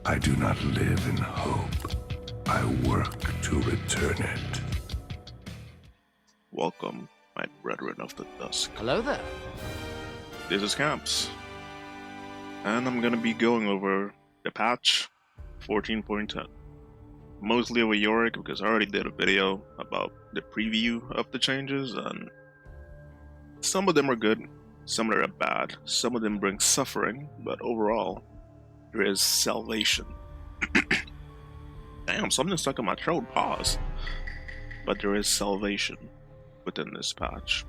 I do not live in hope. I work to return it. Welcome, my brethren of the dusk. Hello there. This is Camps, and I'm gonna be going over the patch 14.10. Mostly over Yorick because I already did a video about the preview of the changes, and some of them are good, some of them are bad, some of them bring suffering, but overall, there is salvation. Damn, something stuck in my throat, pause. But there is salvation within this patch.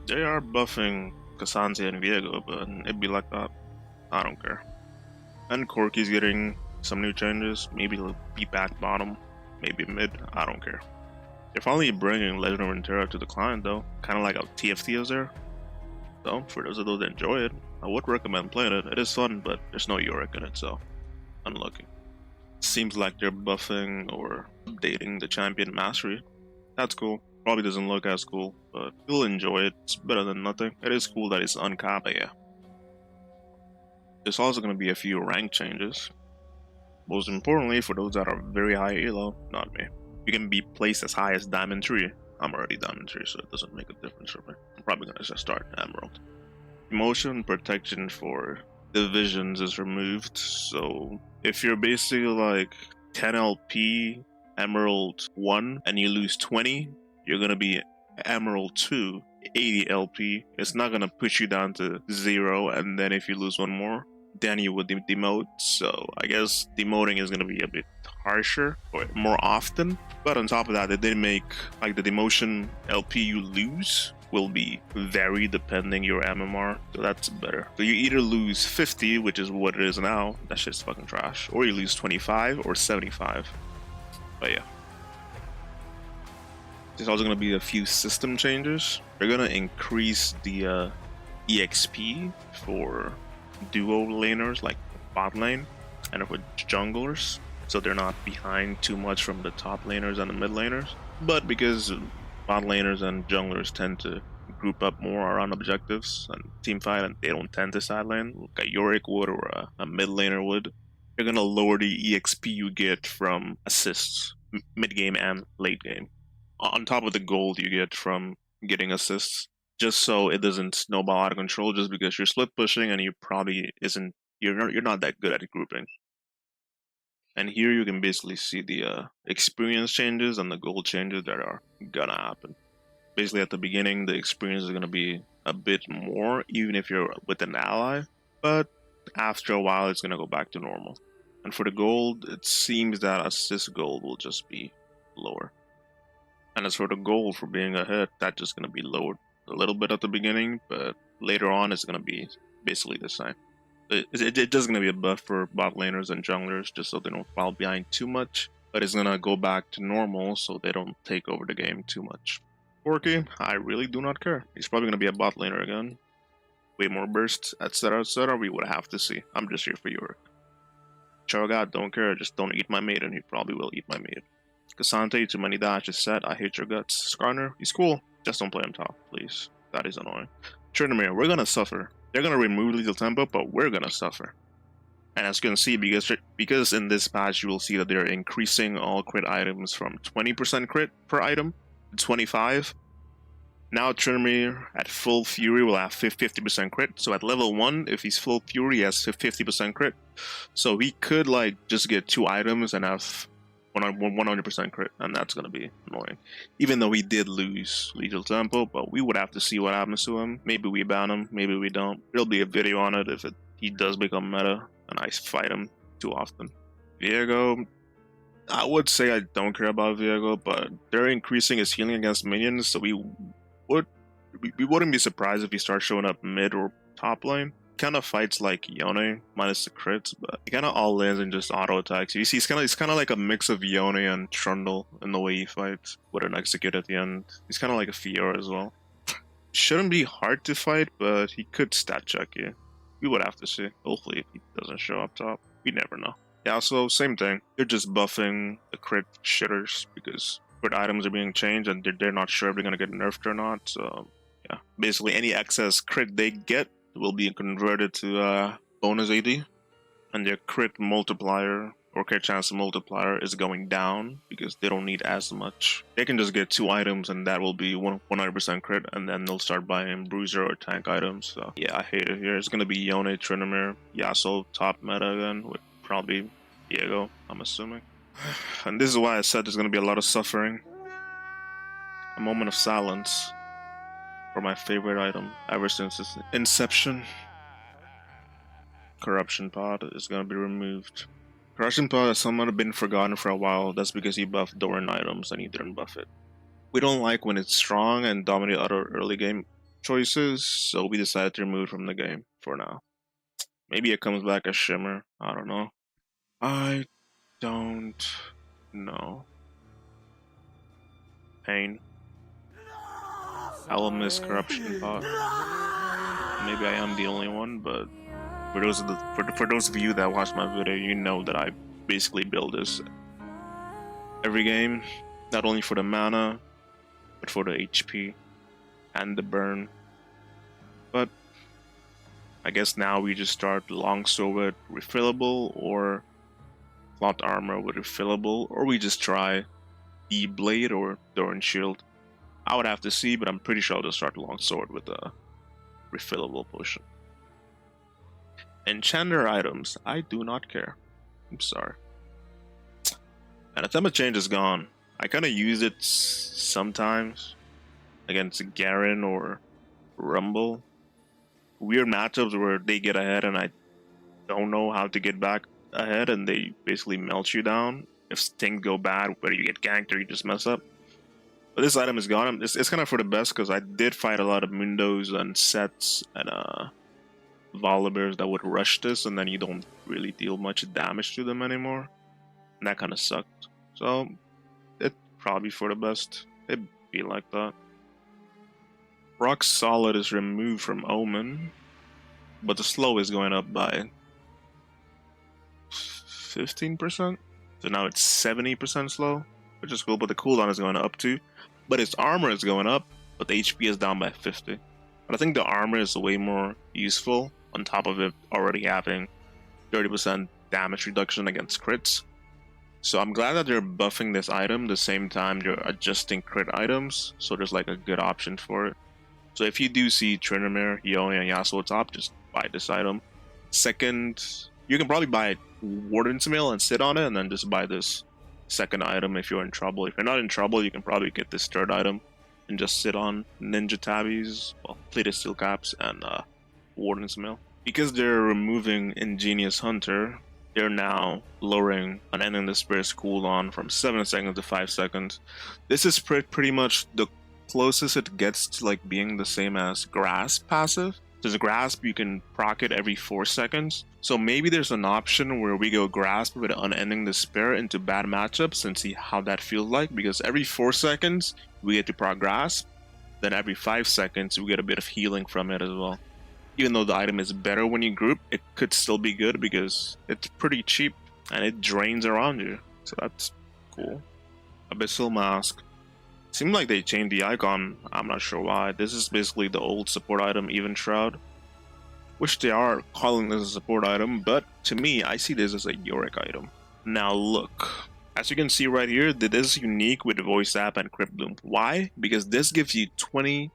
They are buffing Kampsycho and Viego, but it'd be like that. I don't care. And Corky's getting some new changes. Maybe he'll be back bottom, maybe mid. I don't care. They're finally bringing Legend of Runeterra to the client though, kind of like how TFT is there. So for those of those that enjoy it, I would recommend playing it. It is fun, but there's no Yorick in it, so unlucky. Seems like they're buffing or updating the champion mastery. That's cool. Probably doesn't look as cool, but you'll enjoy it. It's better than nothing. It is cool that it's uncapped, yeah. There's also going to be a few rank changes. Most importantly, for those that are very high elo, not me. You can be placed as high as Diamond 3. I'm already Diamond 3, so it doesn't make a difference for me. I'm probably going to just start Emerald. Emotion protection for divisions is removed, so if you're basically like 10 LP Emerald 1 and you lose 20, you're gonna be Emerald 2 80 LP. It's not gonna push you down to 0, and then if you lose one more, then you would demote. So I guess demoting is gonna be a bit harsher or more often. But on top of that, they did make like the demotion LP you lose will be vary depending your MMR, so that's better. So you either lose 50, which is what it is now, that shit's fucking trash, or you lose 25 or 75. But yeah. There's also going to be a few system changes. They're going to increase the EXP for duo laners like bot lane and for junglers, so they're not behind too much from the top laners and the mid laners. But because bot laners and junglers tend to group up more around objectives and team fight, and they don't tend to side lane like a Yorick would or a mid laner would, you're going to lower the EXP you get from assists mid game and late game, on top of the gold you get from getting assists, just so it doesn't snowball out of control just because you're split pushing and you're not that good at grouping. And here you can basically see the experience changes and the gold changes that are gonna happen. Basically at the beginning the experience is gonna be a bit more even if you're with an ally, but after a while it's gonna go back to normal. And for the gold, it seems that assist gold will just be lower. And as for the gold for being ahead, that's just going to be lowered a little bit at the beginning, but later on it's going to be basically the same. It is going to be a buff for bot laners and junglers just so they don't fall behind too much, but it's going to go back to normal so they don't take over the game too much. Corky, I really do not care. He's probably going to be a bot laner again. Way more bursts, etc, etc. We would have to see. I'm just here for Yorick. Cho'Gath, don't care, just don't eat my maiden. He probably will eat my maiden. Cassante, too many dashes set. I hate your guts. Skarner, he's cool. Just don't play him top, please. That is annoying. Tryndamere, we're gonna suffer. They're gonna remove lethal tempo, but we're gonna suffer. And as you can see, because in this patch you will see that they're increasing all crit items from 20% crit per item to 25. Now Tryndamere at full fury will have 50% crit. So at level 1, if he's full fury, he has 50% crit. So he could like just get 2 items and have 100% crit, and that's going to be annoying. Even though he did lose lethal tempo, but we would have to see what happens to him. Maybe we ban him, maybe we don't. There'll be a video on it if he does become meta and I fight him too often. Viego, I would say I don't care about Viego, but they're increasing his healing against minions, so we wouldn't be surprised if he starts showing up mid or top lane. Kind of fights like Yone minus the crits, but he kind of all lands and just auto attacks. You see, he's kind of like a mix of Yone and Trundle in the way he fights with an execute at the end. He's kind of like a Fiora as well. Shouldn't be hard to fight, but he could stat check you. We would have to see. Hopefully, if he doesn't show up top, we never know. Yeah, so same thing. They're just buffing the crit shitters because crit items are being changed and they're not sure if they're gonna get nerfed or not. So yeah, basically any excess crit they get will be converted to bonus AD. and their crit multiplier or crit chance multiplier is going down because they don't need as much. They can just get 2 items and that will be 100% crit, and then they'll start buying bruiser or tank items. So yeah, I hate it here. It's gonna be Yone, Tryndamere, Yasuo top meta again with probably Diego, I'm assuming. And this is why I said there's gonna be a lot of suffering. A moment of silence for my favorite item ever since its inception. Corruption Pod is going to be removed. Corruption Pod has somewhat been forgotten for a while. That's because he buffed Doran items and he didn't buff it. We don't like when it's strong and dominate other early game choices, so we decided to remove it from the game for now. Maybe it comes back as Shimmer. I don't know. I don't know. Pain. I will miss Corruption Pod. Maybe I am the only one, but for those of you that watch my video, you know that I basically build this every game, not only for the mana, but for the HP and the burn. But I guess now we just start longsword with refillable or plot armor with refillable, or we just try the blade or Doran shield. I would have to see, but I'm pretty sure I'll just start longsword with a refillable potion. Enchanter items, I do not care. I'm sorry. And Attempt Change is gone. I kind of use it sometimes against Garen or Rumble. Weird matchups where they get ahead and I don't know how to get back ahead and they basically melt you down. If things go bad, whether you get ganked or you just mess up. But this item is gone. It's kind of for the best because I did fight a lot of Mundos and Sets and Volibears that would rush this and then you don't really deal much damage to them anymore. And that kind of sucked. So, it's probably for the best. It'd be like that. Rock Solid is removed from Omen, but the slow is going up by 15%. So now it's 70% slow, which is cool, but the cooldown is going up too. But its armor is going up, but the HP is down by 50. But I think the armor is way more useful, on top of it already having 30% damage reduction against crits. So I'm glad that they're buffing this item the same time they're adjusting crit items, so there's like a good option for it. So if you do see Tryndamere, Yone, and Yasuo top, just buy this item. Second, you can probably buy Warden's Mail and sit on it, and then just buy this second item if you're in trouble. If you're not in trouble, you can probably get this third item and just sit on Ninja Tabbies, well, Plated Steel Caps, and Warden's Mail. Because they're removing Ingenious Hunter, they're now lowering an Ending the Spirit's cooldown from 7 seconds to 5 seconds. This is pretty much the closest it gets to like being the same as Grasp passive. There's Grasp, you can proc it every 4 seconds. So maybe there's an option where we go Grasp with Unending the Spirit into bad matchups and see how that feels like, because every 4 seconds we get to proc Grasp, then every 5 seconds we get a bit of healing from it as well. Even though the item is better when you group, it could still be good because it's pretty cheap and it drains around you. So that's cool. Abyssal Mask. Seemed like they changed the icon, I'm not sure why. This is basically the old support item, Even Shroud. Which they are calling this a support item, but to me, I see this as a Yorick item. Now look, as you can see right here, this is unique with the Voice App and Crypt Bloom. Why? Because this gives you 20%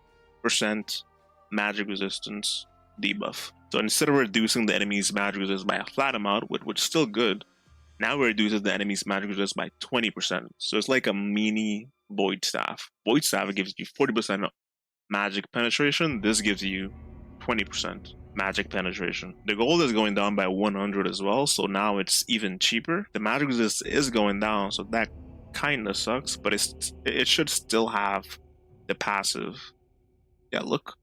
magic resistance debuff. So instead of reducing the enemy's magic resistance by a flat amount, which is still good, now it reduces the enemy's magic resistance by 20%. So it's like a mini Void Staff. Void Staff gives you 40% magic penetration. This gives you 20% magic penetration. The gold is going down by 100 as well, so now it's even cheaper. The magic resist is going down, so that kind of sucks, but it should still have the passive. Yeah, look.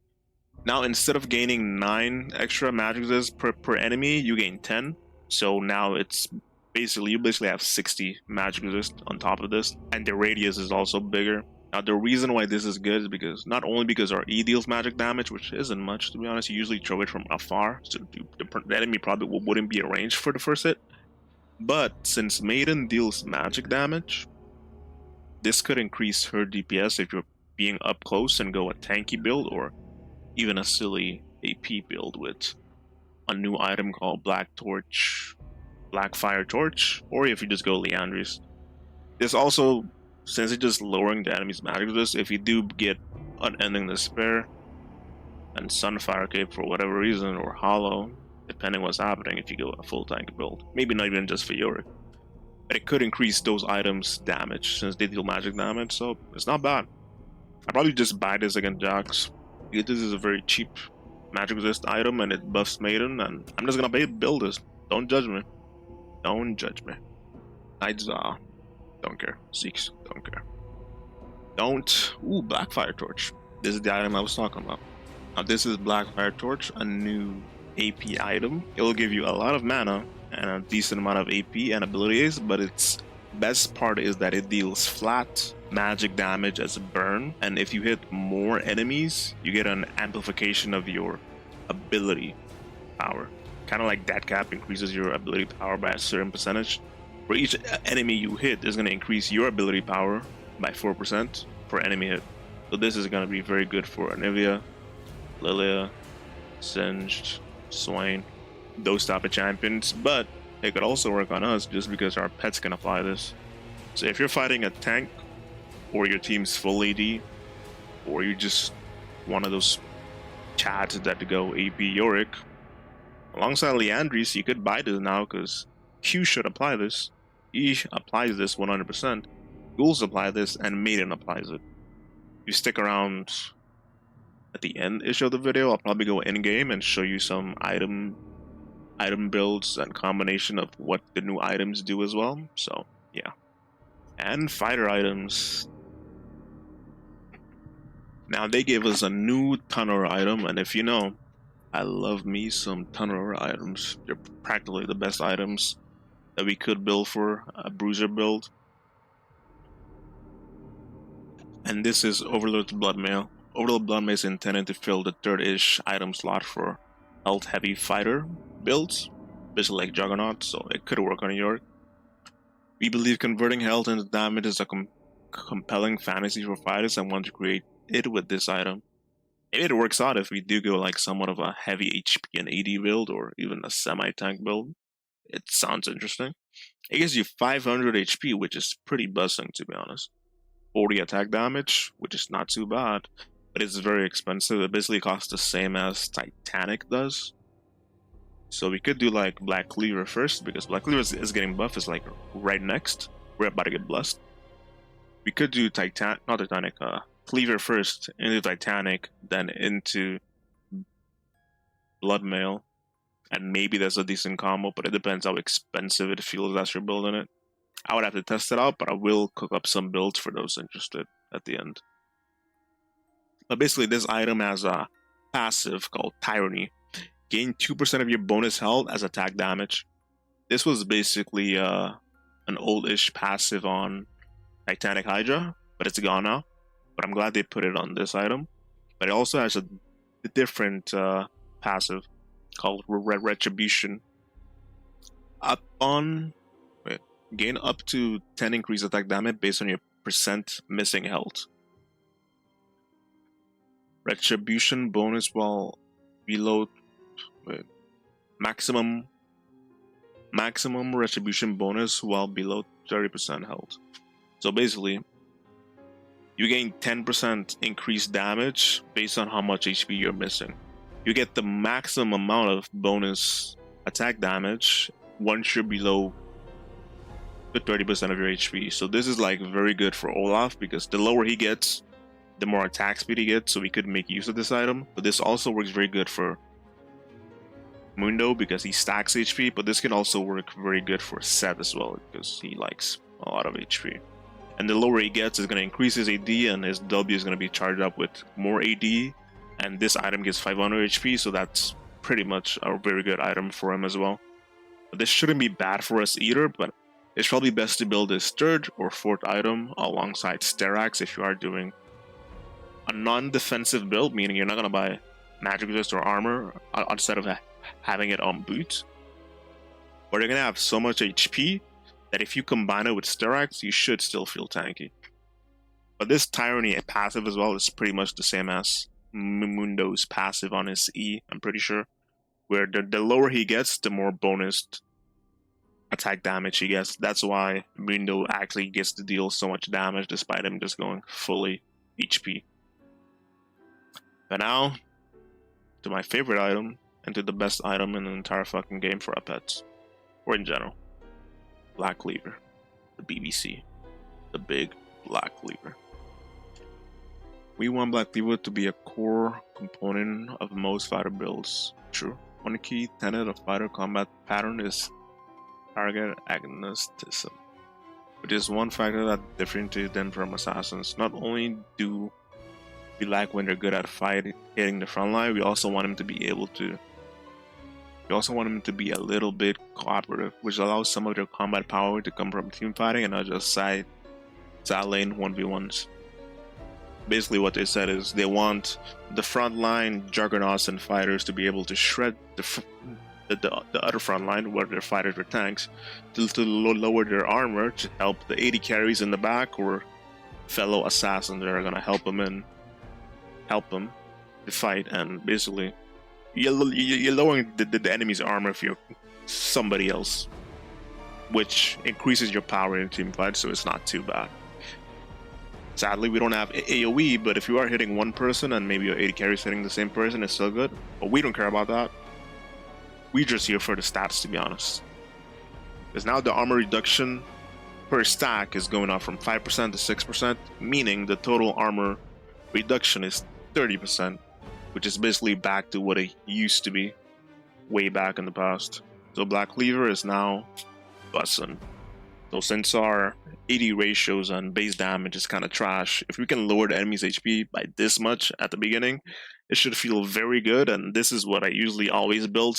Now instead of gaining 9 extra magic resist per enemy, you gain 10. So now it's you basically have 60 magic resist on top of this, and the radius is also bigger. Now the reason why this is good is because not only because our E deals magic damage, which isn't much to be honest, you usually throw it from afar, so the enemy probably wouldn't be arranged for the first hit, but since Maiden deals magic damage, this could increase her DPS if you're being up close and go a tanky build, or even a silly AP build with a new item called Black Torch Black Fire Torch, or if you just go Leandry's. This also, since it's just lowering the enemy's magic resist, if you do get Unending Despair and Sunfire Cape for whatever reason, or Hollow, depending what's happening if you go a full tank build. Maybe not even just for Yorick. But it could increase those items' damage, since they deal magic damage, so it's not bad. I'd probably just buy this against Jax. Because this is a very cheap magic resist item, and it buffs Maiden, and I'm just gonna build this. Don't judge me. Don't judge me. Nightza, don't care. Seeks, don't care. Don't. Ooh, Blackfire Torch. This is the item I was talking about. Now this is Blackfire Torch, a new AP item. It will give you a lot of mana and a decent amount of AP and abilities, but its best part is that it deals flat magic damage as a burn, and if you hit more enemies, you get an amplification of your ability power. Kind of like that cap increases your ability power by a certain percentage. For each enemy you hit, is going to increase your ability power by 4% per enemy hit. So this is going to be very good for Anivia, Lilia, Singed, Swain, those type of champions, but it could also work on us just because our pets can apply this. So if you're fighting a tank, or your team's full AD, or you just one of those chads that go AP Yorick, alongside Leandry's, you could buy this now because Q should apply this. E applies this 100%. Ghouls apply this, and Maiden applies it. If you stick around at the end-ish of the video, I'll probably go in-game and show you some item builds and combination of what the new items do as well. So yeah. And fighter items. Now they gave us a new Tunnel item, and if you know, I love me some Tunnel items. They're practically the best items that we could build for a bruiser build. And this is Overlord's Bloodmail. Overlord Bloodmail is intended to fill the third-ish item slot for health-heavy fighter builds, basically like Juggernaut, so it could work on Yorick. We believe converting health into damage is a compelling fantasy for fighters and want to create it with this item. Maybe it works out if we do go like somewhat of a heavy HP and AD build, or even a semi-tank build. It sounds interesting. It gives you 500 HP, which is pretty busting to be honest. 40 attack damage, which is not too bad, but it's very expensive. It basically costs the same as Titanic does. So we could do like Black Cleaver first, because Black Cleaver is getting buff, is like right next. We're about to get blessed. We could do Cleaver first, into Titanic, then into Bloodmail, and maybe there's a decent combo, but it depends how expensive it feels as you're building it. I would have to test it out, but I will cook up some builds for those interested at the end. But basically, this item has a passive called Tyranny. Gain 2% of your bonus health as attack damage. This was basically an old-ish passive on Titanic Hydra, but it's gone now. But I'm glad they put it on this item. But it also has a different passive called Retribution. Gain up to 10 increased attack damage based on your percent missing health. Retribution bonus while below maximum retribution bonus while below 30% health. So basically, you gain 10% increased damage based on how much HP you're missing. You get the maximum amount of bonus attack damage once you're below the 30% of your HP. So this is like very good for Olaf, because the lower he gets, the more attack speed he gets, so we could make use of this item. But this also works very good for Mundo because he stacks HP, but this can also work very good for Seth as well because he likes a lot of HP. And the lower he gets is going to increase his AD, and his W is going to be charged up with more AD, and this item gives 500 HP, so that's pretty much a very good item for him as well. But this shouldn't be bad for us either, but it's probably best to build this third or fourth item alongside Sterax if you are doing a non-defensive build, meaning you're not going to buy magic resist or armor instead of having it on boots. But you're going to have so much HP that if you combine it with Sterax, you should still feel tanky. But this Tyranny passive as well is pretty much the same as Mundo's passive on his E, I'm pretty sure. Where the lower he gets, the more bonus attack damage he gets. That's why Mundo actually gets to deal so much damage despite him just going fully HP. But now, to my favorite item, and to the best item in the entire fucking game for our pets, or in general. Black Cleaver. The BBC. The big Black Cleaver. We want Black Cleaver to be a core component of most fighter builds. True. One key tenet of fighter combat pattern is target agnosticism, which is one factor that differentiates them from assassins. Not only do we like when they're good at hitting the front line, we also want them to be able to. We also want them to be a little bit cooperative, which allows some of their combat power to come from team fighting and not just side lane 1v1s. Basically, what they said is they want the front line juggernauts and fighters to be able to shred the other front line, whether they're fighters or tanks, to lower their armor to help the 80 carries in the back or fellow assassins that are gonna help them to fight. And basically, you're lowering the enemy's armor if you're somebody else, which increases your power in team fight, so it's not too bad. Sadly, we don't have AoE, but if you are hitting one person and maybe your 80 carries hitting the same person, it's still good. But we don't care about that. We're just here for the stats, to be honest. Because now the armor reduction per stack is going up from 5% to 6%, meaning the total armor reduction is 30%, which is basically back to what it used to be way back in the past. So Black Cleaver is now bussin'. So since our 80 ratios and base damage is kind of trash, if we can lower the enemy's HP by this much at the beginning, it should feel very good. And this is what I usually always build,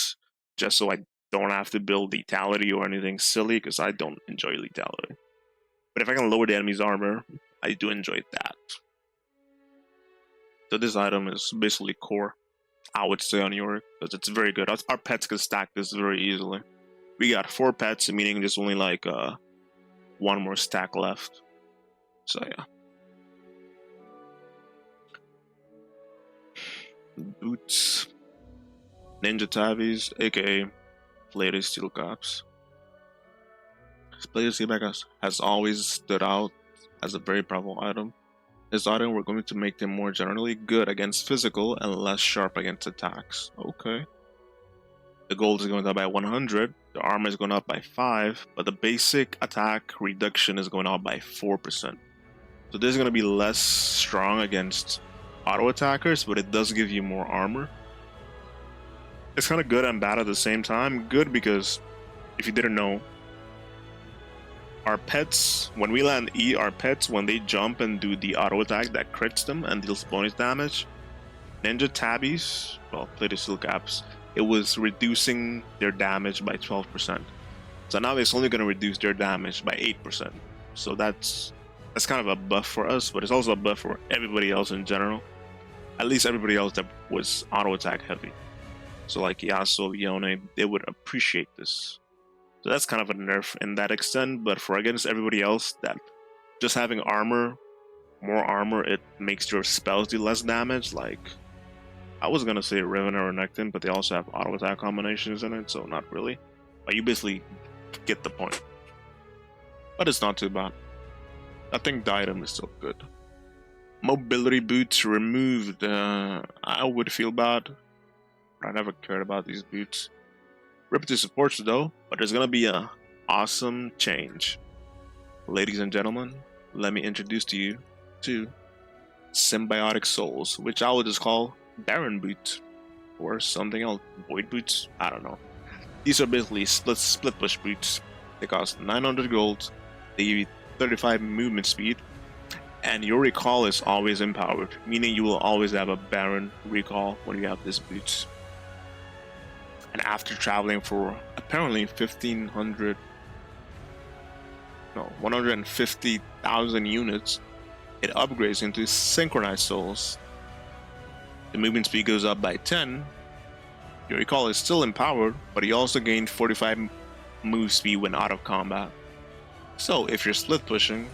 just so I don't have to build lethality or anything silly, because I don't enjoy lethality. But if I can lower the enemy's armor, I do enjoy that. So this item is basically core, I would say, on Yorick, because it's very good. Our pets can stack this very easily. We got 4 pets, meaning there's only like one more stack left. So yeah. Boots. Ninja Tabbies, aka Plated Steel Caps. Plated Steel Caps has always stood out as a very powerful item. This item, we're going to make them more generally good against physical and less sharp against attacks. Okay. The gold is going up by 100, the armor is going up by 5, but the basic attack reduction is going up by 4%. So this is going to be less strong against auto attackers, but it does give you more armor. It's kind of good and bad at the same time. Good because, if you didn't know, our pets, when we land E, our pets, when they jump and do the auto attack that crits them and deals bonus damage, Ninja Tabbies, well, Plated Steel Caps, it was reducing their damage by 12%. So now it's only going to reduce their damage by 8%. So that's kind of a buff for us, but it's also a buff for everybody else in general. At least everybody else that was auto attack heavy. So like Yasuo, Yone, they would appreciate this. So that's kind of a nerf in that extent, but for against everybody else, that just having armor, more armor, it makes your spells do less damage. Like, I was gonna say Riven or Nectin, but they also have auto attack combinations in it, so not really. But you basically get the point. But it's not too bad. I think the item is still good. Mobility boots removed. I would feel bad, but I never cared about these boots. Repetitive supports though, but there's gonna be a awesome change. Ladies and gentlemen, let me introduce to you to Symbiotic Souls, which I would just call Baron boots or something else, Void boots. I don't know. These are basically split push boots. They cost 900 gold. They give you 35 movement speed, and your recall is always empowered, meaning you will always have a Baron recall when you have these boots. And after traveling for apparently 150,000 units, it upgrades into Synchronized Souls. The movement speed goes up by 10. Your recall is still empowered, but you also gain 45 move speed when out of combat. So if you're split pushing,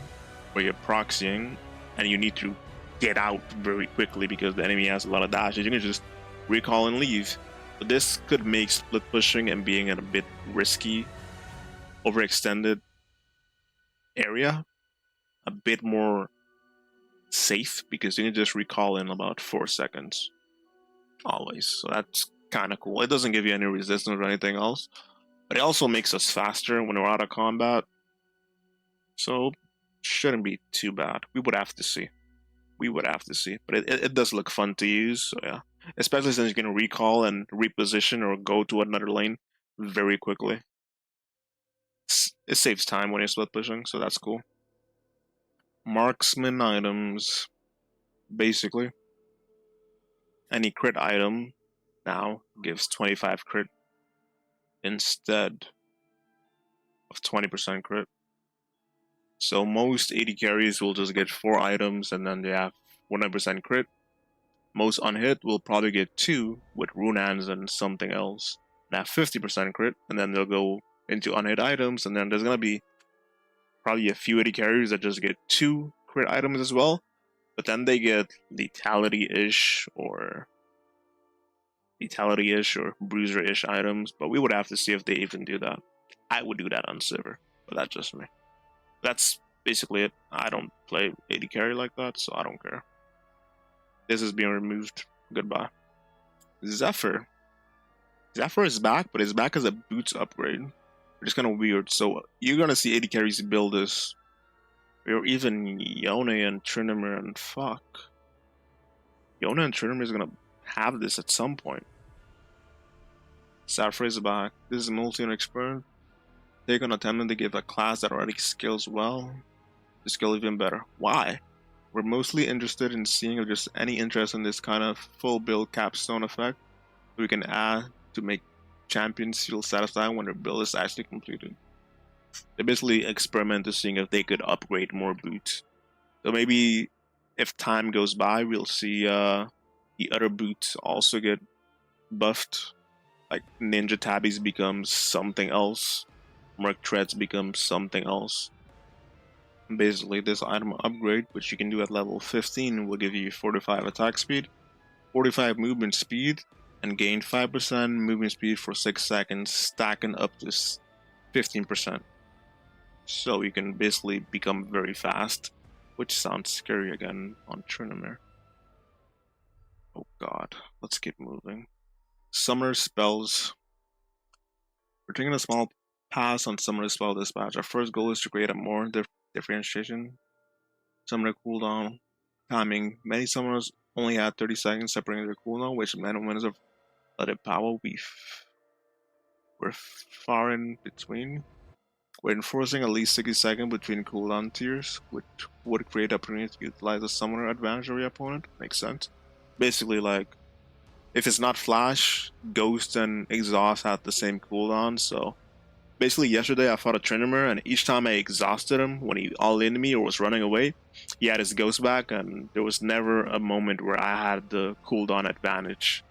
or you're proxying, and you need to get out very quickly because the enemy has a lot of dashes, you can just recall and leave. But this could make split pushing and being a bit risky overextended area a bit more safe because you can just recall in about 4 seconds always. So that's kind of cool. It doesn't give you any resistance or anything else, but it also makes us faster when we're out of combat. So shouldn't be too bad. We would have to see. We would have to see, but it does look fun to use. So yeah, especially since you can recall and reposition or go to another lane very quickly. It saves time when you're split pushing, so that's cool. Marksman items, basically any crit item now gives 25 crit instead of 20% crit. So most 80 carries will just get 4 items and then they have 100% crit. Most unhit will probably get 2 with Runaan's and something else. And have 50% crit, and then they'll go into unhit items, and then there's gonna be probably a few 80 carries that just get 2 crit items as well. But then they get lethality-ish or bruiser-ish items. But we would have to see if they even do that. I would do that on Silver, but that's just me. That's basically it. I don't play 80 carry like that, so I don't care. This is being removed. Goodbye. Zephyr. Zephyr is back, but it's back as a boots upgrade, which is kind of weird. So you're gonna see 80 carries build this. Or even Yone and Trinimir and fuck. Yone and Trinimir is gonna have this at some point. Zephyr is back. This is multi-expert. They're gonna attempt to give a class that already scales well to scale even better. Why? We're mostly interested in seeing if there's any interest in this kind of full build capstone effect we can add to make champions feel satisfied when their build is actually completed. They basically experiment to seeing if they could upgrade more boots. So maybe if time goes by, we'll see the other boots also get buffed. Like Ninja Tabbies becomes something else. Merc Treads becomes something else. Basically, this item upgrade, which you can do at level 15, will give you 45 attack speed, 45 movement speed, and gain 5% movement speed for 6 seconds, stacking up to 15%. So you can basically become very fast, which sounds scary again on Trinimir. Oh god, let's keep moving. Summoner spells. We're taking a small pass on Summoner Spell Dispatch. Our first goal is to create a more differentiation. Summoner cooldown timing. Many summoners only had 30 seconds separating their cooldown, which meant when of Let Power we're far in between. We're enforcing at least 60 seconds between cooldown tiers, which would create opportunity to utilize a summoner advantage over your opponent. Makes sense. Basically, like, if it's not Flash, Ghost and Exhaust have the same cooldown, so basically yesterday I fought a Trinimir, and each time I exhausted him when he all-in me or was running away, he had his Ghost back, and there was never a moment where I had the cooldown advantage.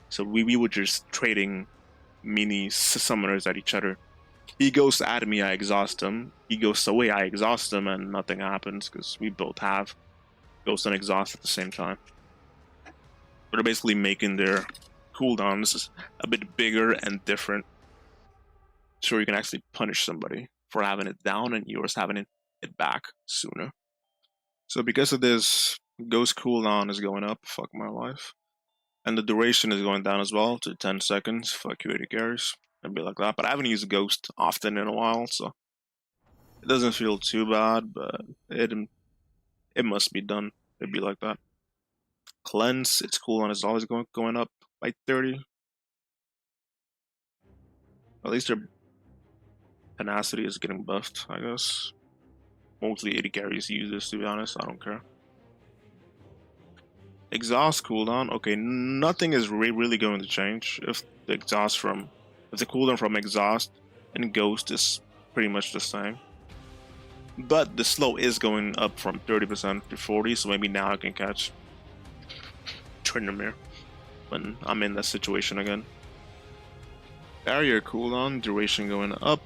So we were just trading mini summoners at each other. He goes at me, I exhaust him. He goes away, I exhaust him, and nothing happens because we both have Ghost and Exhaust at the same time. But they're basically making their cooldowns a bit bigger and different, so you can actually punish somebody for having it down and yours having it back sooner. So because of this, Ghost cooldown is going up, fuck my life. And the duration is going down as well to 10 seconds for QAD carries. It'd be like that. But I haven't used Ghost often in a while, so it doesn't feel too bad, but it must be done. It'd be like that. Cleanse, its cooldown is always going up by 30. At least their tenacity is getting buffed, I guess. Mostly 80 carries use this, to be honest. I don't care. Exhaust cooldown. Okay, nothing is really going to change if the cooldown from Exhaust and Ghost is pretty much the same. But the slow is going up from 30% to 40%, so maybe now I can catch Trinimir when I'm in that situation again. Barrier cooldown, duration going up.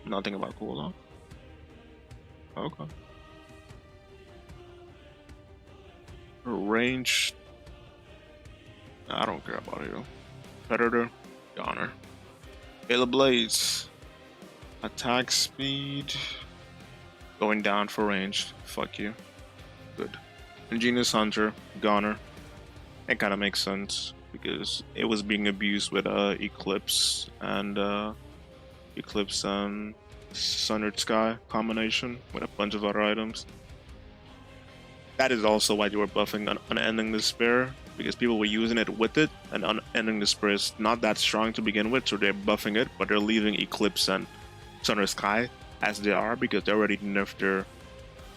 Nothing about cooldown. Okay. Range. I don't care about it. Predator, Goner. Bale Blades. Attack speed. Going down for range. Fuck you. Good. Ingenious Hunter. Goner. It kind of makes sense because it was being abused with Eclipse and Sundered Sky combination with a bunch of other items. That is also why they were buffing Unending Despair, because people were using it with it, and Unending Despair is not that strong to begin with, so they're buffing it, but they're leaving Eclipse and Sundered Sky as they are because they already nerfed their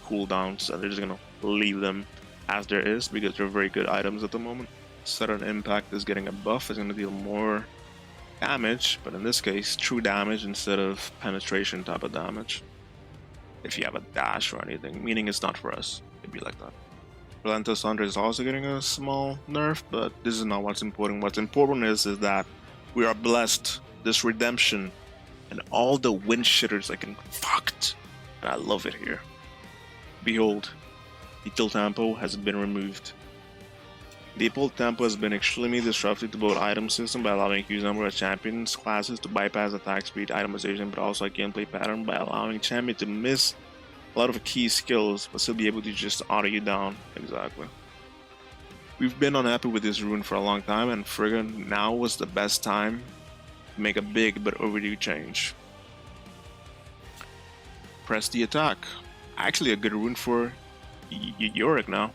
cooldowns, and they're just gonna leave them as there is because they're very good items at the moment. Sudden Impact is getting a buff, it's gonna deal more damage, but in this case, true damage instead of penetration type of damage. If you have a dash or anything, meaning it's not for us. It'd be like that. Relentless Hunter is also getting a small nerf, but this is not what's important. What's important is that we are blessed. This redemption and all the wind shitters like fucked. And I love it here. Behold, the Tilt Tempo has been removed. The Tilt Tempo has been extremely disruptive to both item system by allowing a huge number of champions classes to bypass attack speed itemization, but also a gameplay pattern by allowing champion to miss a lot of key skills, but still be able to just auto you down. Exactly. We've been unhappy with this rune for a long time, and friggin' now was the best time to make a big but overdue change. Press the attack. Actually a good rune for Yorick now.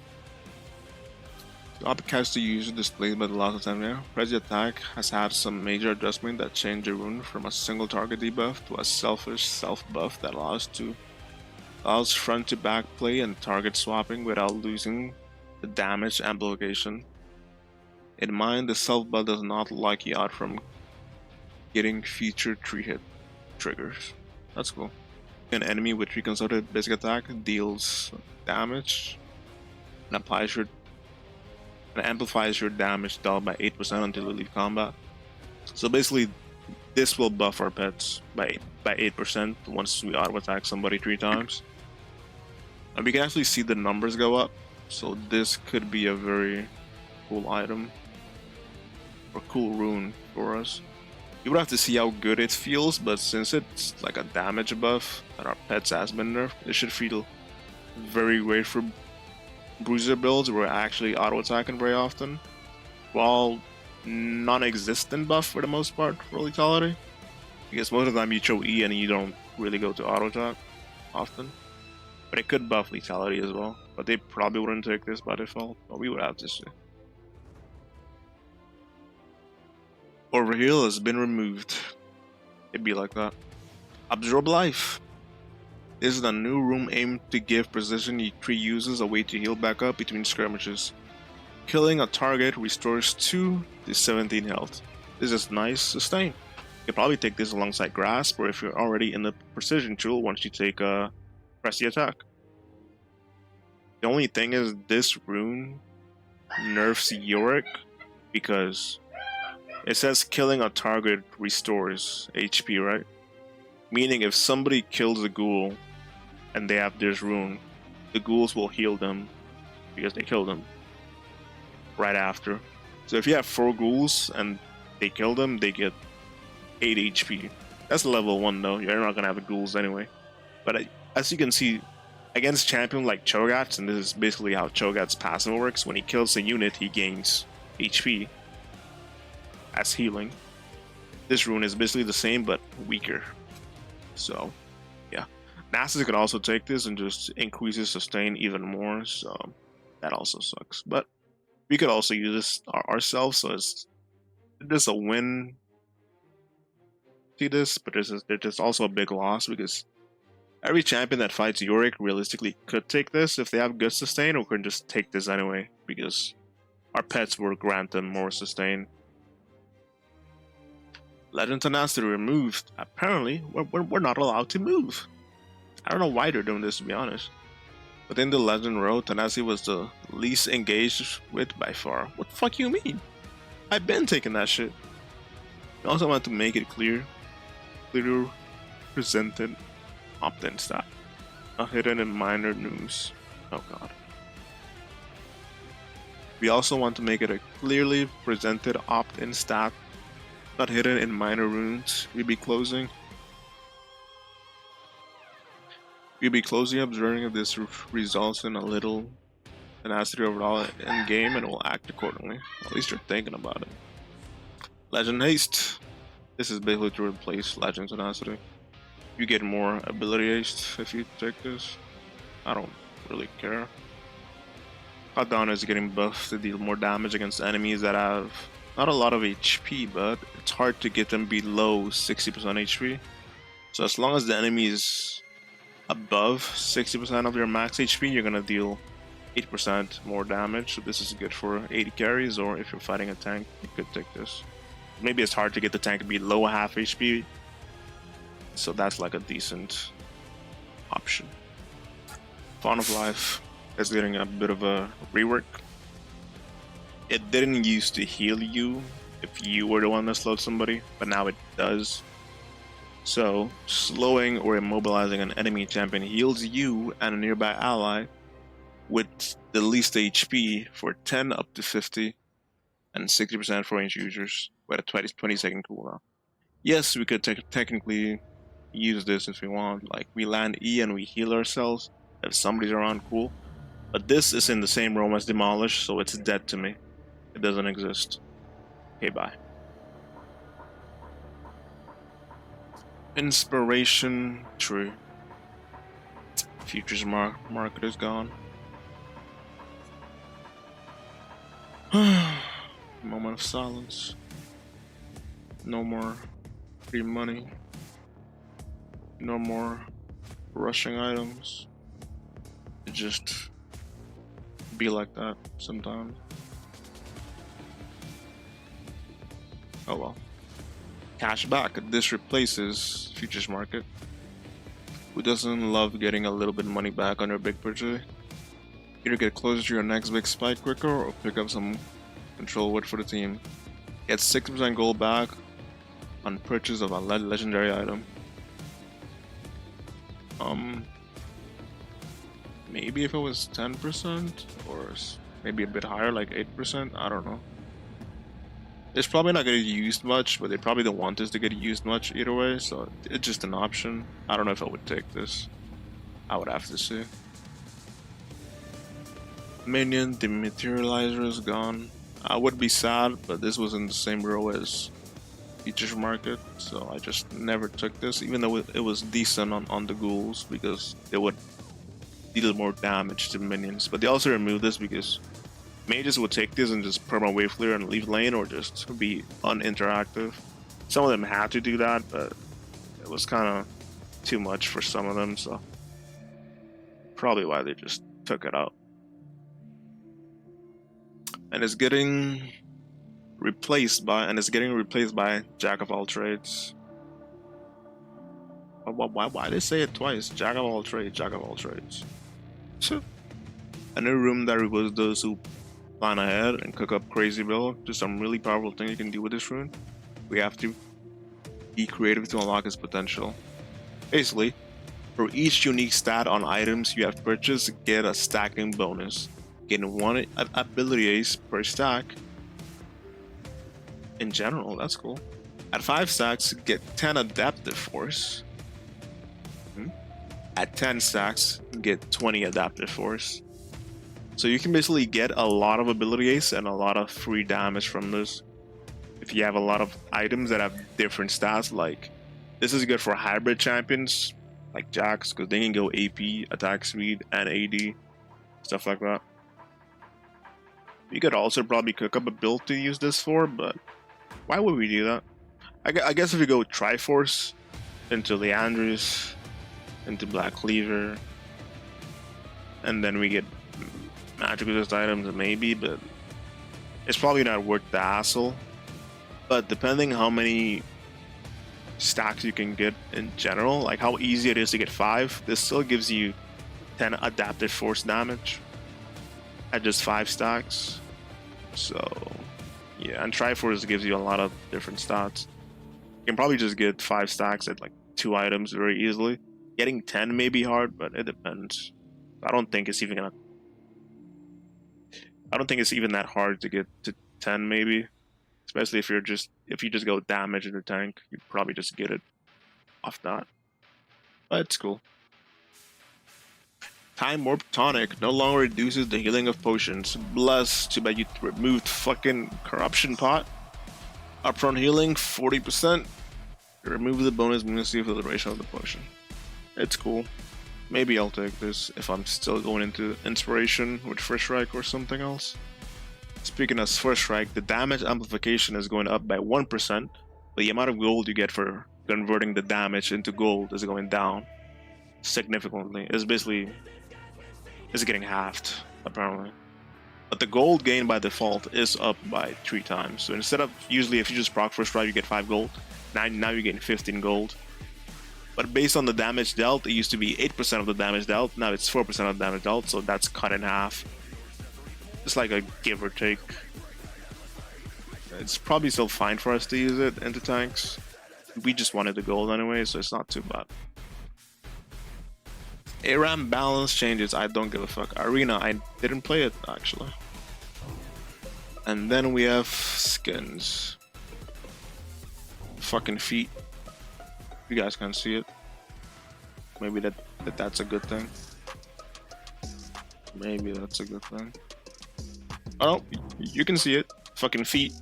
The object has to use displayed by the loss of time there. Press the attack has had some major adjustment that changed the rune from a single target debuff to a selfish self buff that allows front to back play and target swapping without losing the damage amplification. In mind, the self buff does not lock you out from getting featured 3-hit triggers. That's cool. An enemy with 3 consecutive basic attack deals damage and amplifies your damage dealt by 8% until you leave combat. So basically, this will buff our pets by 8% once we auto attack somebody 3 times. And we can actually see the numbers go up, so this could be a very cool item or cool rune for us. You would have to see how good it feels, but since it's like a damage buff and our pets has been nerfed, it should feel very great for bruiser builds where we're actually auto attacking very often, while non-existent buff for the most part for lethality, because most of the time you throw E and you don't really go to auto attack often. But it could buff lethality as well, but they probably wouldn't take this by default, but we would have to see. Overheal has been removed. It'd be like that. Absorb Life. This is a new room aimed to give precision 3 users a way to heal back up between skirmishes. Killing a target restores 2 to 17 health. This is nice sustain. You could probably take this alongside Grasp, or if you're already in the precision tool once you take press the attack. The only thing is this rune nerfs Yorick because it says killing a target restores HP, right? Meaning if somebody kills a ghoul and they have this rune, the ghouls will heal them because they killed them right after. So if you have 4 ghouls and they kill them, they get 8 HP. That's level 1 though, you're not gonna have the ghouls anyway. But as you can see, against champion like Cho'Gaths, and this is basically how Cho'Gath's passive works, when he kills a unit, he gains HP as healing. This rune is basically the same but weaker. So yeah, Nasus could also take this and just increase his sustain even more, so that also sucks. But we could also use this ourselves, so it's just a win. See this, but there's also a big loss because every champion that fights Yorick realistically could take this if they have good sustain, or could just take this anyway because our pets will grant them more sustain. Legend Tenacity removed. Apparently, we're not allowed to move. I don't know why they're doing this, to be honest. Within the Legend row, Tenacity was the least engaged with by far. What the fuck you mean? I've been taking that shit. We also want to make it clearly presented opt-in stat. Not hidden in minor news. Oh god. We also want to make it a clearly presented opt-in stat not hidden in minor runes. We'd be closing. Observing if this results in a little tenacity overall in game, and will act accordingly. At least you're thinking about it. Legend Haste. This is basically to replace Legend Tenacity. You get more ability haste if you take this. I don't really care. Countdown is getting buffed to deal more damage against enemies that have not a lot of HP, but it's hard to get them below 60% HP. So as long as the enemy is above 60% of your max HP, you're gonna deal 8% more damage. So this is good for 80 carries, or if you're fighting a tank, you could take this. Maybe it's hard to get the tank below half HP, so that's like a decent option. Fawn of Life is getting a bit of a rework. It didn't used to heal you if you were the one that slowed somebody, but now it does. So slowing or immobilizing an enemy champion heals you and a nearby ally with the least HP for 10 up to 50 and 60% for ranged users with a 20-second cooldown. Yes, we could technically use this if we want. Like, we land E and we heal ourselves if somebody's around, cool. But this is in the same realm as Demolish, so it's dead to me. It doesn't exist. Okay, bye. Inspiration Tree. Futures market is gone. Moment of silence. No more free money. No more rushing items. It just be like that sometimes. Oh well. Cash back. This replaces futures market. Who doesn't love getting a little bit of money back on your big purchase? Either get closer to your next big spike quicker, or pick up some control wood for the team. Get 6% gold back on purchase of a legendary item. Maybe if it was 10%, or maybe a bit higher, like 8%, I don't know. It's probably not going to get used much, but they probably don't want this to get used much either way, so it's just an option. I don't know if I would take this. I would have to see. Minion Dematerializer is gone. I would be sad, but this was in the same row as Futures Market, so I just never took this, even though it was decent on the ghouls, because they would deal more damage to minions. But they also removed this because mages would take this and just perma wave clear and leave lane, or just be uninteractive. Some of them had to do that, but it was kind of too much for some of them, so probably why they just took it out. And it's getting replaced by Jack of all trades. Why they say it twice? Jack of all trades, Jack of all trades. A new room that rewards those who plan ahead and cook up crazy build. Just some really powerful thing you can do with this rune. We have to be creative to unlock its potential. Basically, for each unique stat on items you have purchased, get a stacking bonus. Getting one ability ace per stack. In general, that's cool. At 5 stacks, get 10 adaptive force. At 10 stacks, get 20 adaptive force. So you can basically get a lot of ability ace and a lot of free damage from this. If you have a lot of items that have different stats, like this is good for hybrid champions like Jax, because they can go AP, attack speed, and AD, stuff like that. You could also probably cook up a build to use this for, but why would we do that? I guess if we go Triforce into Leandris, into Black Cleaver, and then we get magic resist items, maybe, but it's probably not worth the hassle. But depending how many stacks you can get in general, like how easy it is to get 5, this still gives you 10 adaptive force damage at just 5 stacks. So yeah, and Triforce gives you a lot of different stats. You can probably just get 5 stacks at like 2 items very easily. Getting 10 may be hard, but it depends. I don't think it's even that hard to get to 10, maybe, especially if you're just if you just go damage in the tank, you probably just get it off that. But it's cool. Time Warp Tonic no longer reduces the healing of potions. Bless, too bad you removed fucking Corruption Pot. Upfront healing, 40%. Remove the bonus immunity for the duration of the potion. It's cool. Maybe I'll take this if I'm still going into Inspiration with First Strike or something else. Speaking of First Strike, the damage amplification is going up by 1%, but the amount of gold you get for converting the damage into gold is going down significantly. It's getting halved, apparently. But the gold gained by default is up by 3 times. So instead of usually if you just proc First Strike, you get 5 gold. Now you're getting 15 gold. But based on the damage dealt, it used to be 8% of the damage dealt. Now it's 4% of the damage dealt, so that's cut in half. It's like a give or take. It's probably still fine for us to use it into tanks. We just wanted the gold anyway, so it's not too bad. ARAM balance changes, I don't give a fuck. Arena, I didn't play it actually. And then we have skins. Fucking feet. You guys can see it. Maybe that's a good thing. Maybe that's a good thing. Oh, you can see it. Fucking feet.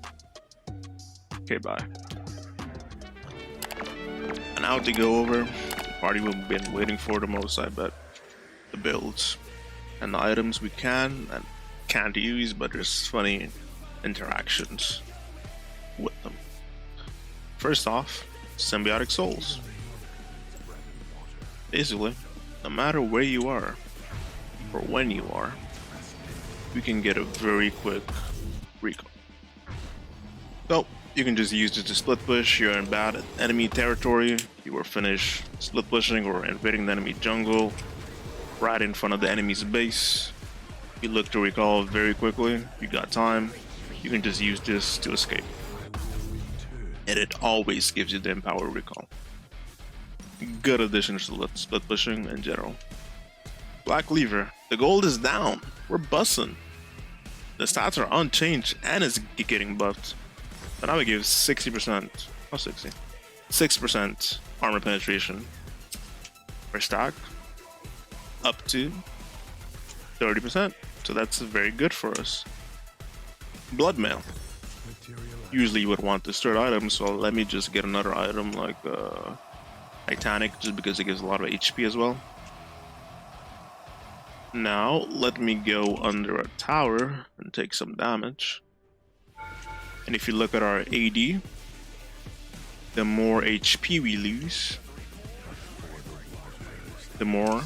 Okay, bye. And now to go over the party we've been waiting for the most, I bet. The builds and the items we can and can't use, but there's funny interactions with them. First off, Symbiotic Souls. Basically, no matter where you are or when you are, you can get a very quick recall. So you can just use it to split push. You're in bad enemy territory, you were finished split pushing or invading the enemy jungle right in front of the enemy's base. You look to recall very quickly, you got time, you can just use this to escape. And it always gives you the empower recall. Good addition to split pushing in general. Black Lever, the gold is down, we're bussin'. The stats are unchanged and it's getting buffed. So now we give 60%, oh 60, 6% armor penetration per stack, up to 30%. So that's very good for us. Blood Mail. Usually you would want this third item, so let me just get another item like Titanic, just because it gives a lot of HP as well. Now let me go under a tower and take some damage. And if you look at our AD, the more HP we lose, the more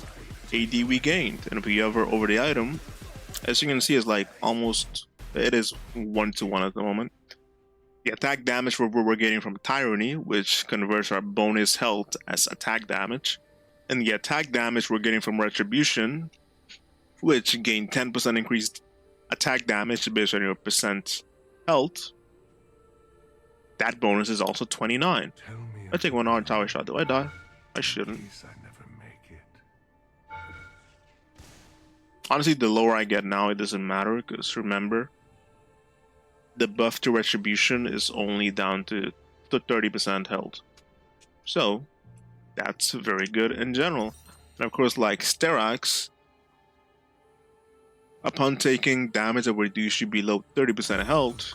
AD we gained. And if we hover over the item, as you can see, it's like almost, it is 1-to-1 at the moment. The attack damage we're getting from Tyranny, which converts our bonus health as attack damage. And the attack damage we're getting from Retribution, which gain 10% increased attack damage based on your percent health. That bonus is also 29. I take one on tower shot. Do I die? I shouldn't. Honestly, the lower I get now, it doesn't matter, because remember, the buff to Retribution is only down to 30% health. So, that's very good in general. And of course, like Sterax, upon taking damage that would reduce you below 30% health,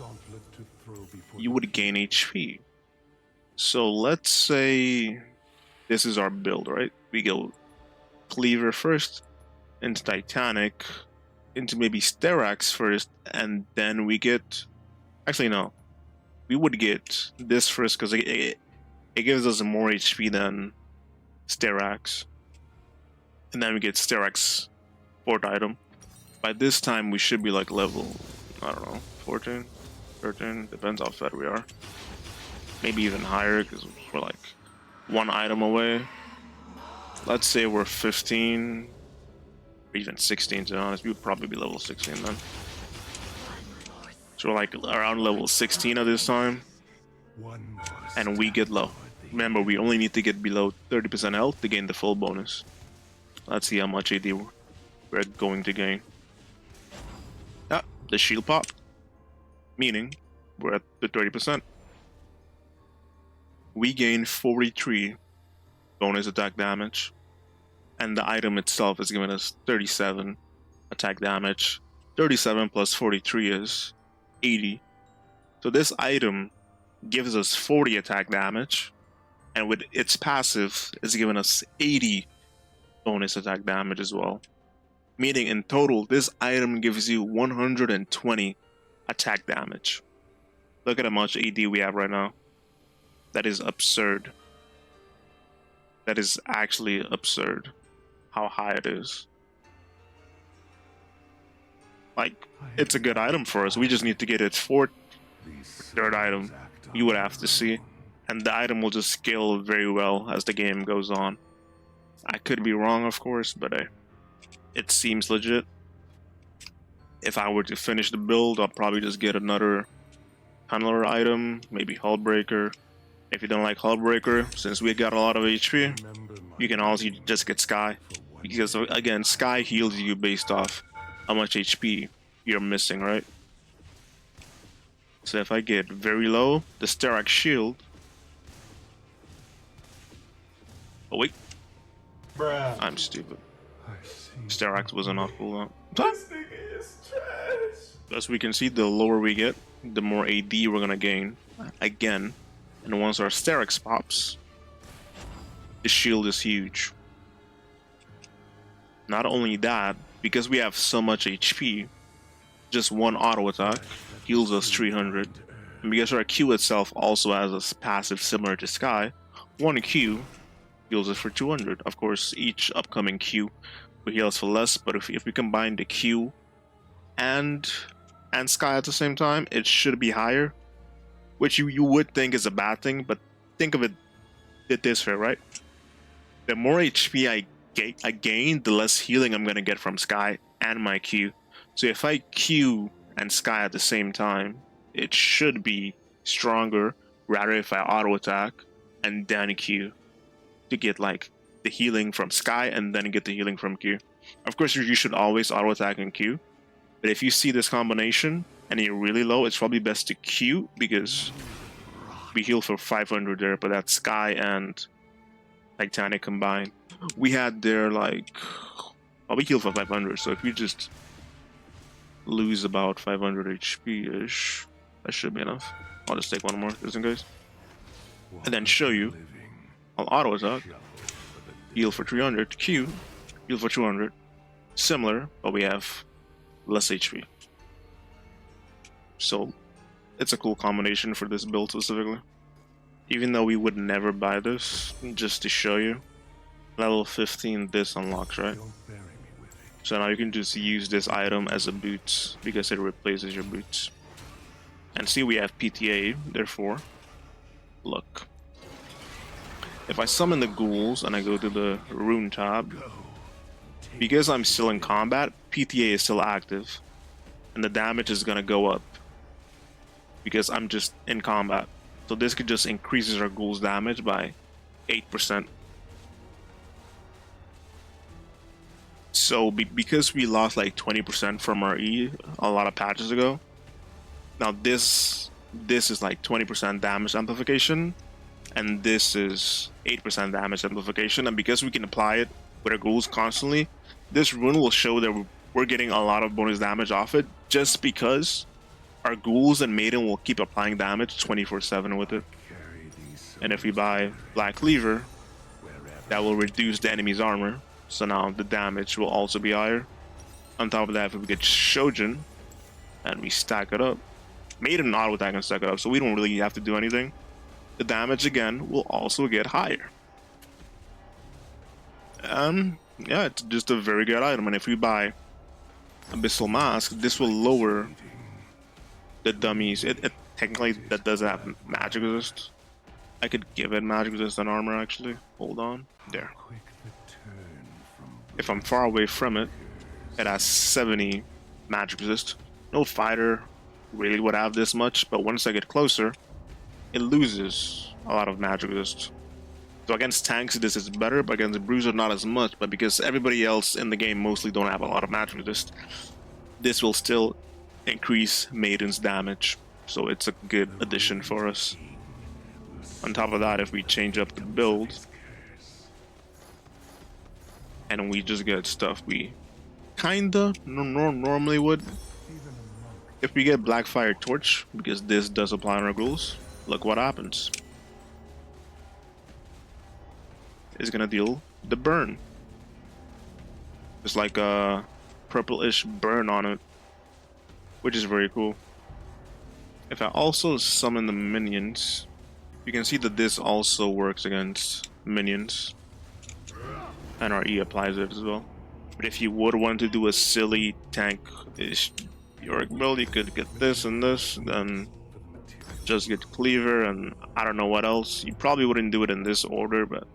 you would gain HP. So let's say this is our build, right? We go Cleaver first, into Titanic, into maybe Sterax first, and then we get... Actually, no. We would get this first because it gives us more HP than Sterax. And then we get Sterax 4th item. By this time, we should be like level, I don't know, 14, 13, depends how fed we are. Maybe even higher because we're like 1 item away. Let's say we're 15, or even 16 to be honest. We would probably be level 16 then. So we're like around level 16 at this time. And we get low. Remember, we only need to get below 30% health to gain the full bonus. Let's see how much AD we're going to gain. Ah, the shield pop. Meaning, we're at the 30%. we gain 43 bonus attack damage, and the item itself is giving us 37 attack damage. 37 plus 43 is 80. So this item gives us 40 attack damage, and with its passive, it's giving us 80 bonus attack damage as well. Meaning in total, this item gives you 120 attack damage. Look at how much AD we have right now. That is absurd. That is actually absurd how high it is. Like, it's a good item for us. We just need to get its fourth, third item. You would have to see. And the item will just scale very well as the game goes on. I could be wrong, of course, but it seems legit. If I were to finish the build, I'll probably just get another tunneler item, maybe Hullbreaker. If you don't like Hullbreaker, since we got a lot of HP, you can also just get Sky. Because again, Sky heals you based off how much HP you're missing, right? So if I get very low, the Sterak shield. Oh wait. Bruh. I'm stupid. Sterak was enough cooldown. This nigga is trash. As we can see, the lower we get, the more AD we're gonna gain. Again. And once our Sterak pops, the shield is huge. Not only that, because we have so much HP, just one auto attack heals us 300. And because our Q itself also has a passive similar to Sky, one Q heals us for 200. Of course, each upcoming Q will heal us for less, but if we combine the Q and Sky at the same time, it should be higher. Which you would think is a bad thing, but think of it this way, right? The more HP I gain, the less healing I'm gonna get from Sky and my Q. So if I Q and Sky at the same time, it should be stronger. Rather if I auto attack and then Q to get like the healing from Sky and then get the healing from Q. Of course, you should always auto attack and Q, but if you see this combination and you're really low, it's probably best to Q because we heal for 500 there, but that's Sky and Titanic combined. We had there like, well, we heal for 500, so if we just lose about 500 HP-ish, that should be enough. I'll just take one more just in case. And then show you, I'll auto attack, heal for 300, Q, heal for 200. Similar, but we have less HP. So it's a cool combination for this build specifically. Even though we would never buy this, just to show you, level 15 this unlocks, right? So now you can just use this item as a boot because it replaces your boots. And see, we have PTA, therefore, look. If I summon the ghouls and I go to the rune tab, because I'm still in combat, PTA is still active, and the damage is gonna go up because I'm just in combat. So this could just increases our ghouls damage by 8%. So because we lost like 20% from our E a lot of patches ago, now this is like 20% damage amplification, and this is 8% damage amplification, and because we can apply it with our ghouls constantly, this rune will show that we're getting a lot of bonus damage off it just because our ghouls and maiden will keep applying damage 24/7 with it. And if we buy Black Cleaver, that will reduce the enemy's armor, so now the damage will also be higher. On top of that, if we get Shojin and we stack it up, maiden auto attack and stack it up, so we don't really have to do anything. The damage again will also get higher. Yeah, it's just a very good item, and if we buy Abyssal Mask, this will lower the dummies. It technically that doesn't have magic resist. I could give it magic resist and armor actually. Hold on. There. If I'm far away from it, it has 70 magic resist. No fighter really would have this much, but once I get closer, it loses a lot of magic resist. So against tanks this is better, but against the bruiser not as much, but because everybody else in the game mostly don't have a lot of magic resist, this will still increase Maiden's damage. So it's a good addition for us. On top of that, if we change up the build and we just get stuff we kinda normally would, if we get Blackfire Torch, because this does apply on our ghouls, look what happens. It's gonna deal the burn. It's like a purplish burn on it, which is very cool. If I also summon the minions, you can see that this also works against minions. And our E applies it as well. But if you would want to do a silly tank-ish Yorick build, you could get this and this, then just get Cleaver and I don't know what else. You probably wouldn't do it in this order, but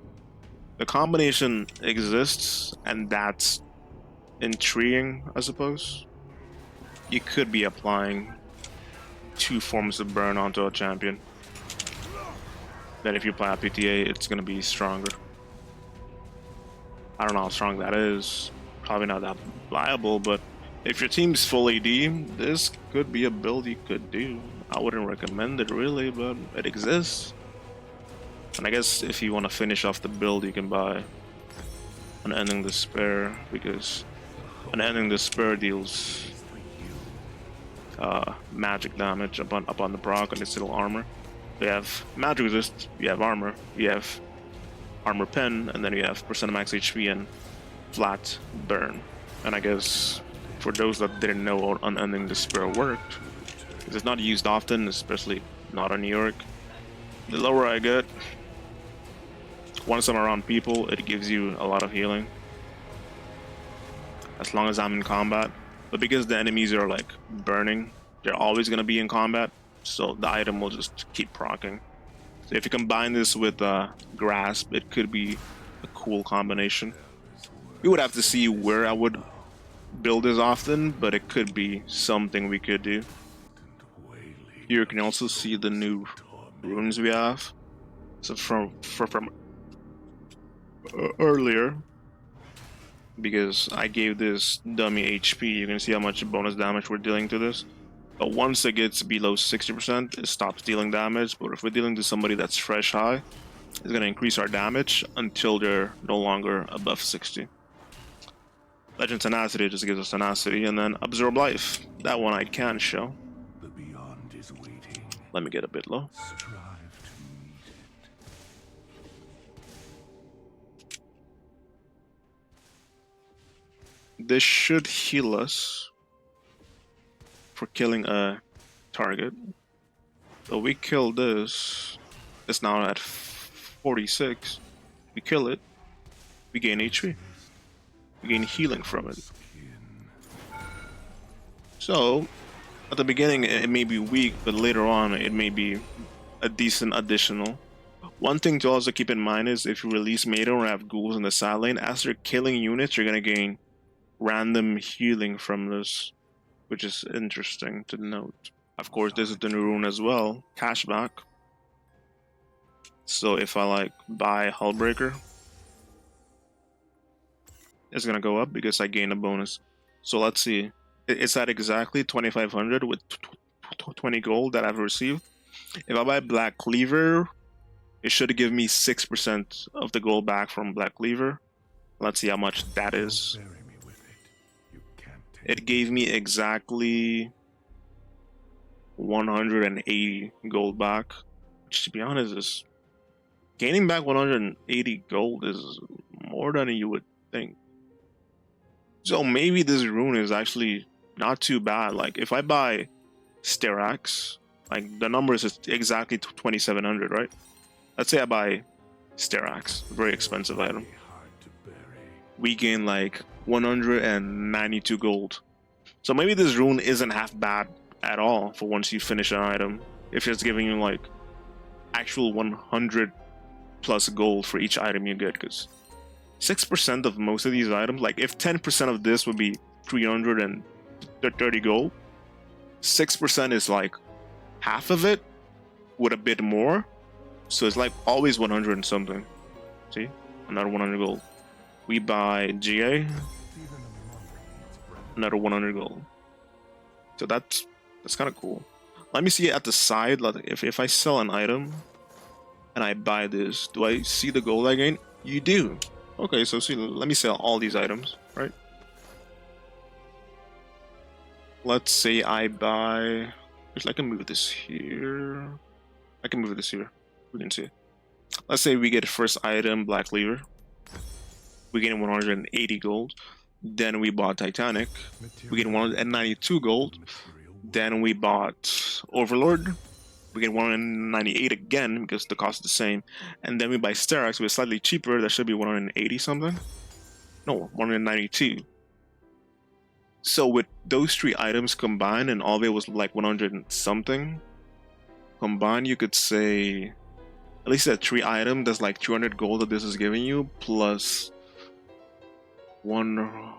the combination exists, and that's intriguing, I suppose. You could be applying 2 forms of burn onto a champion. Then if you apply a PTA, it's gonna be stronger. I don't know how strong that is. Probably not that viable, but if your team's full AD, this could be a build you could do. I wouldn't recommend it really, but it exists. And I guess if you want to finish off the build, you can buy an Ending Despair, because an Ending Despair deals magic damage upon the proc and its little armor. We have magic resist, you have armor, you have armor pen, and then you have percent max HP and flat burn. And I guess for those that didn't know, Unending Despair worked, because it's not used often, especially not on Yorick. The lower I get, once I'm around people, it gives you a lot of healing, as long as I'm in combat. But because the enemies are like burning, they're always going to be in combat, so the item will just keep proccing. So if you combine this with Grasp, it could be a cool combination. We would have to see where I would build this often, but it could be something we could do. Here you can also see the new runes we have. So from earlier, because I gave this dummy HP, you can see how much bonus damage we're dealing to this. But once it gets below 60%, it stops dealing damage. But if we're dealing to somebody that's fresh high, it's going to increase our damage until they're no longer above 60. Legend Tenacity just gives us Tenacity, and then Absorb Life. That one I can show. The beyond is waiting. Let me get a bit low. Strive to meet it. This should heal us for killing a target. So we kill this. It's now at 46. We kill it. We gain HP. We gain healing from it. So at the beginning it may be weak, but later on it may be a decent additional. One thing to also keep in mind is if you release Maiden or have ghouls in the side lane, as they're killing units, you're gonna gain random healing from this, which is interesting to note. Of course, this is the new rune as well, cashback. So if I like buy Hullbreaker, it's gonna go up because I gain a bonus. So let's see, it's at exactly 2500 with 20 gold that I've received. If I buy Black Cleaver, it should give me 6% of the gold back from Black Cleaver. Let's see how much that is. It gave me exactly 180 gold back, which to be honest is gaining back 180 gold is more than you would think. So maybe this rune is actually not too bad. Like if I buy Styrax, like the numbers is exactly 2700, right? Let's say I buy Styrax, very expensive item. We gain like 192 gold. So maybe this rune isn't half bad at all for once you finish an item. If it's giving you like actual 100 plus gold for each item you get, because 6% of most of these items, like if 10% of this would be 330 gold, 6% is like half of it with a bit more. So it's like always 100 and something. See? Another 100 gold. We buy GA, another 100 gold. So that's kind of cool. Let me see at the side. Like if I sell an item, and I buy this, do I see the gold I gain? You do. Okay, so see, let me sell all these items, right? Let's say I buy. Actually, I can move this here. I can move this here. We can see. Let's say we get first item, Black Lever. We get 180 gold. Then we bought Titanic. We get 192 gold. Then we bought Overlord. We get 198 again because the cost is the same. And then we buy Sterak's, which is slightly cheaper. That should be 180 something. No, 192. So with those three items combined, and all of it was like 100 and something combined, you could say at least that three item, that's like 200 gold that this is giving you, plus one.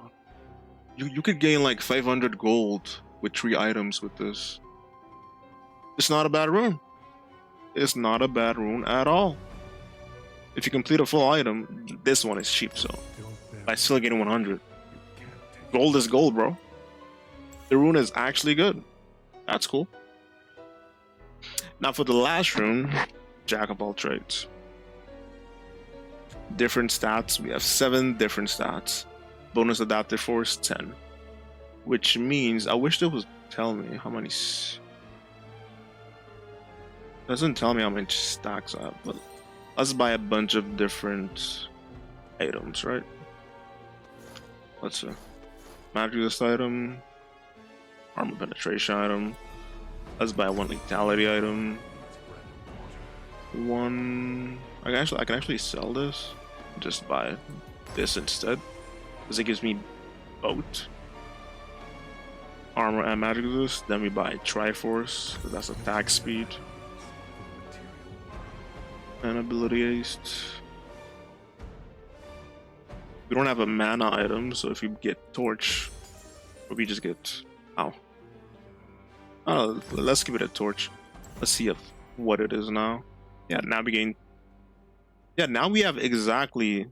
You could gain like 500 gold with three items with this. It's not a bad rune. It's not a bad rune at all. If you complete a full item, this one is cheap, so I still get 100. Gold is gold, bro. The rune is actually good. That's cool. Now for the last rune, Jack of all trades. Different stats. We have 7 different stats. Bonus adaptive force 10. Which means, I wish they would tell me how many. Doesn't tell me how many stacks I have, but let's buy a bunch of different items, right? Let's see. Magic this item. Armor penetration item. Let's buy one lethality item. One. I can actually sell this. Just buy this instead, because it gives me both armor and magic boost. Then we buy Triforce, because that's attack speed and ability haste. We don't have a mana item, so if you get torch, or we just get let's give it a torch. Let's see what it is now. Yeah, now we gain. Yeah, now we have exactly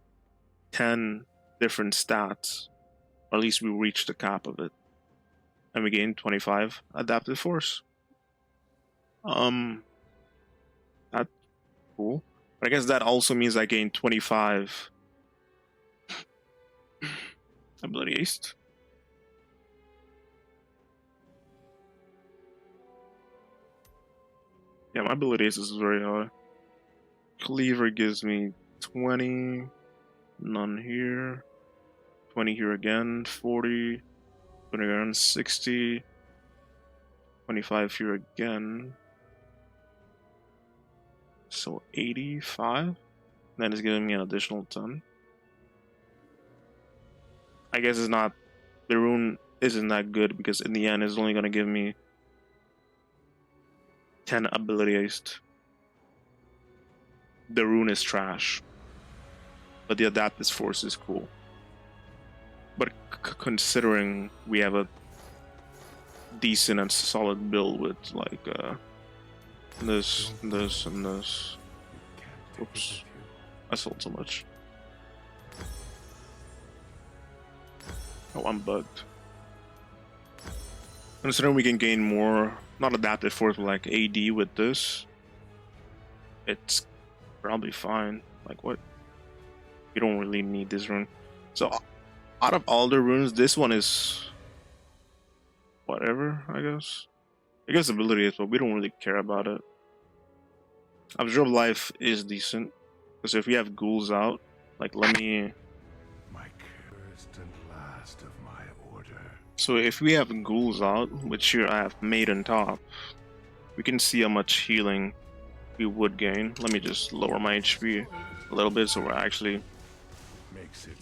10 different stats, or at least we reached the cap of it, and we gain 25 adaptive force. That's cool. But I guess that also means I gain 25 ability haste. Yeah, my ability haste is very high. Cleaver gives me 20, none here, 20 here again, 40, 20 again, 60, 25 here again, so 85, then it's giving me an additional 10. I guess it's not, the rune isn't that good because in the end it's only going to give me 10 ability haste. The rune is trash, but the adaptive force is cool. But considering we have a decent and solid build with like this, and this. Oops, I sold so much. Oh, I'm bugged. Considering we can gain more, not adaptive force, but like AD with this, it's probably fine. Like, what? You don't really need this rune. So out of all the runes, this one is whatever, I guess. I guess ability is, but we don't really care about it. Absorb life is decent, because if we have ghouls out, like, let me. My first and last of my order. So if we have ghouls out, which here I have maiden top, we can see how much healing we would gain. Let me just lower my HP a little bit so we're actually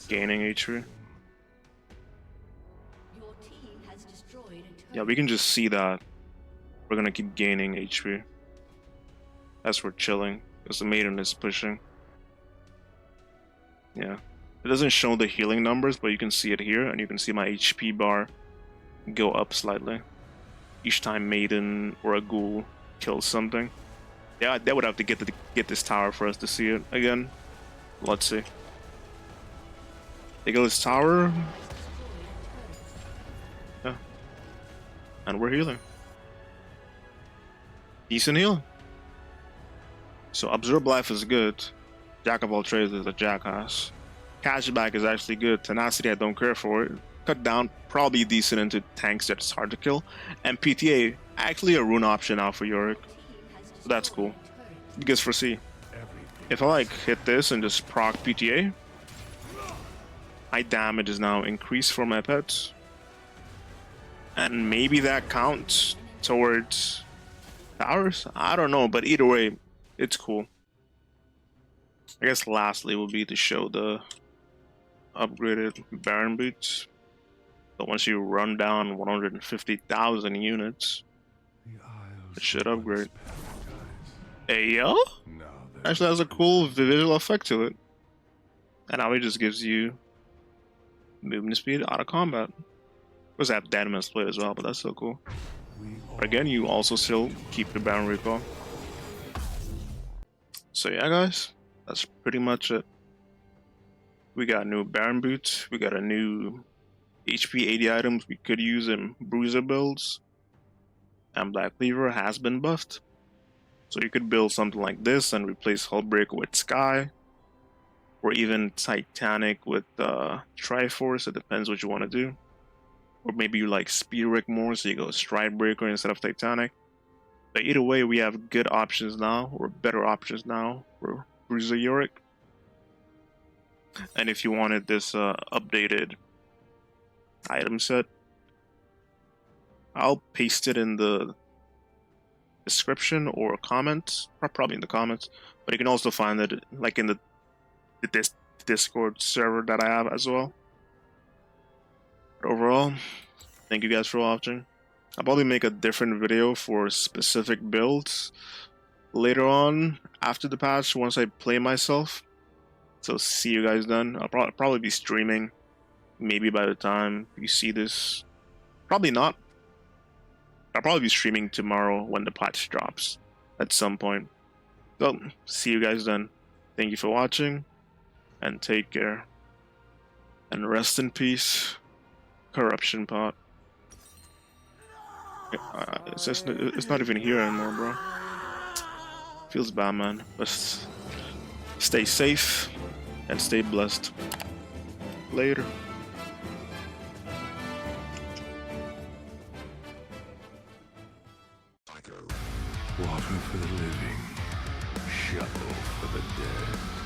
gaining HP. Yeah, we can just see that we're gonna keep gaining HP as we're chilling, because the maiden is pushing. Yeah, it doesn't show the healing numbers, but you can see it here, and you can see my HP bar go up slightly each time maiden or a ghoul kills something. Yeah, they would have to get this tower for us to see it again. Let's see. They go this tower. Yeah. And we're healing. Decent heal. So Absorb Life is good. Jack of all trades is a jackass. Cashback is actually good. Tenacity, I don't care for it. Cut down, probably decent into tanks that's hard to kill. And PTA, actually a rune option now for Yorick. So that's cool. Because for C, if I like hit this and just proc PTA, my damage is now increased for my pets. And maybe that counts towards towers? I don't know, but either way, it's cool. I guess lastly will be to show the upgraded Baron boots. So once you run down 150,000 units, it should upgrade. Hey yo! Actually has a cool visual effect to it. And now it just gives you movement speed out of combat. Of course I have Dynamo Split as well, but that's so cool. But again, you also still keep the Baron Recall. So yeah guys, that's pretty much it. We got new Baron boots, we got a new HP 80 items we could use in Bruiser builds, and Black Cleaver has been buffed. So you could build something like this and replace Hullbreaker with Sky, or even Titanic with Triforce. It depends what you want to do. Or maybe you like Spearwick more, so you go Stridebreaker instead of Titanic. But either way, we have good options now, or better options now for Bruiser Yorick. And if you wanted this updated item set, I'll paste it in the description or comments, probably in the comments. But you can also find it like in the Discord server that I have as well. But overall, thank you guys for watching. I'll probably make a different video for specific builds later on after the patch once I play myself. So see you guys then. I'll probably be streaming maybe by the time you see this. Probably not. I'll probably be streaming tomorrow when the patch drops at some point. So see you guys then. Thank you for watching and take care. And rest in peace, Corruption Pot. It's not even here anymore, bro. Feels bad, man. But stay safe and stay blessed. Later. Water for the living, shovel for the dead.